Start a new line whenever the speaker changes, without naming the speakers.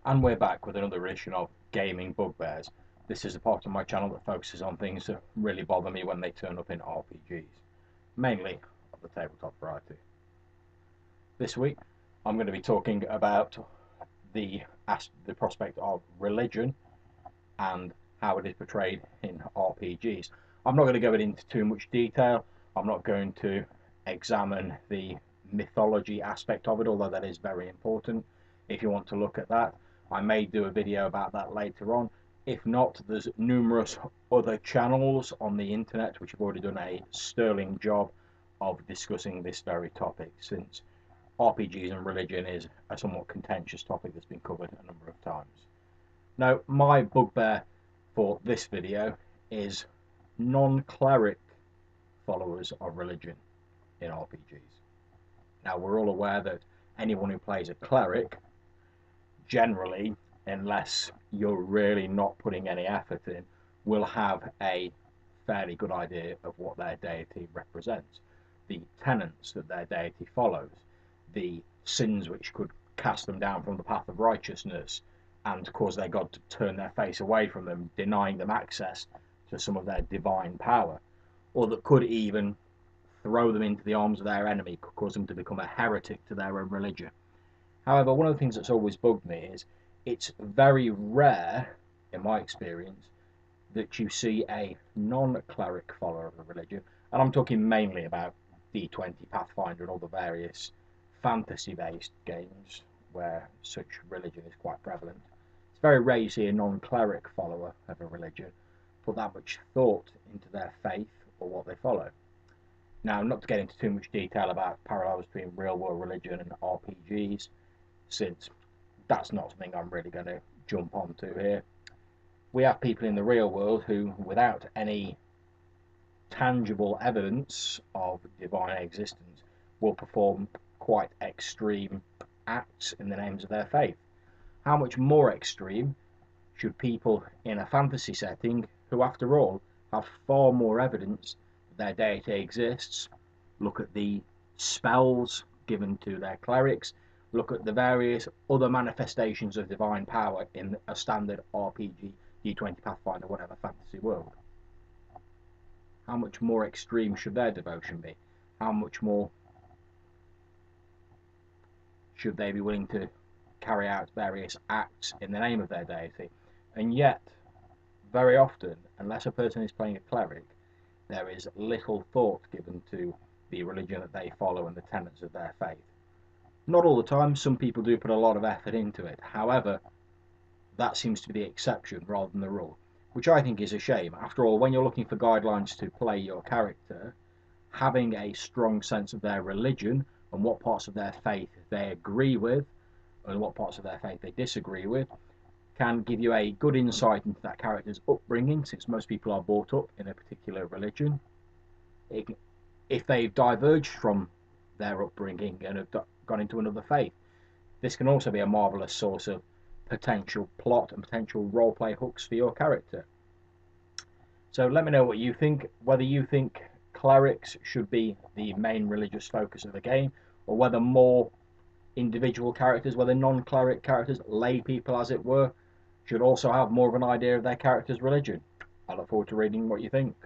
And we're back with another edition of Gaming Bugbears. This is a part of my channel that focuses on things that really bother me when they turn up in RPGs, mainly of the tabletop variety. This week I'm going to be talking about the prospect of religion and how it is portrayed in RPGs. I'm not going to go into too much detail. I'm not going to examine the mythology aspect of it, although that is very important. If you want to look at that, I may do a video about that later on. If not, there's numerous other channels on the internet which have already done a sterling job of discussing this very topic, since RPGs and religion is a somewhat contentious topic that's been covered a number of times. Now, my bugbear for this video is non-cleric followers of religion in RPGs. Now, we're all aware that anyone who plays a cleric, generally, unless you're really not putting any effort in, will have a fairly good idea of what their deity represents, the tenets that their deity follows, the sins which could cast them down from the path of righteousness and cause their god to turn their face away from them, denying them access to some of their divine power, or that could even throw them into the arms of their enemy, could cause them to become a heretic to their own religion. However, one of the things that's always bugged me is it's very rare, in my experience, that you see a non-cleric follower of a religion, and I'm talking mainly about D20, Pathfinder, and all the various fantasy-based games where such religion is quite prevalent. It's very rare you see a non-cleric follower of a religion put that much thought into their faith or what they follow. Now, not to get into too much detail about parallels between real-world religion and RPGs, since that's not something I'm really going to jump onto here. We have people in the real world who, without any tangible evidence of divine existence, will perform quite extreme acts in the names of their faith. How much more extreme should people in a fantasy setting, who after all have far more evidence that their deity exists, look at the spells given to their clerics, look at the various other manifestations of divine power in a standard RPG, D20, Pathfinder, whatever fantasy world? How much more extreme should their devotion be? How much more should they be willing to carry out various acts in the name of their deity? And yet, very often, unless a person is playing a cleric, there is little thought given to the religion that they follow and the tenets of their faith. Not all the time, some people do put a lot of effort into it. However, that seems to be the exception rather than the rule, which I think is a shame. After all, when you're looking for guidelines to play your character, having a strong sense of their religion and what parts of their faith they agree with and what parts of their faith they disagree with can give you a good insight into that character's upbringing, since most people are brought up in a particular religion. If they've diverged from their upbringing and have gone into another faith, this can also be a marvellous source of potential plot and potential roleplay hooks for your character. So let me know what you think, whether you think clerics should be the main religious focus of the game, or whether more individual characters, whether non-cleric characters, lay people as it were, should also have more of an idea of their character's religion. I look forward to reading what you think.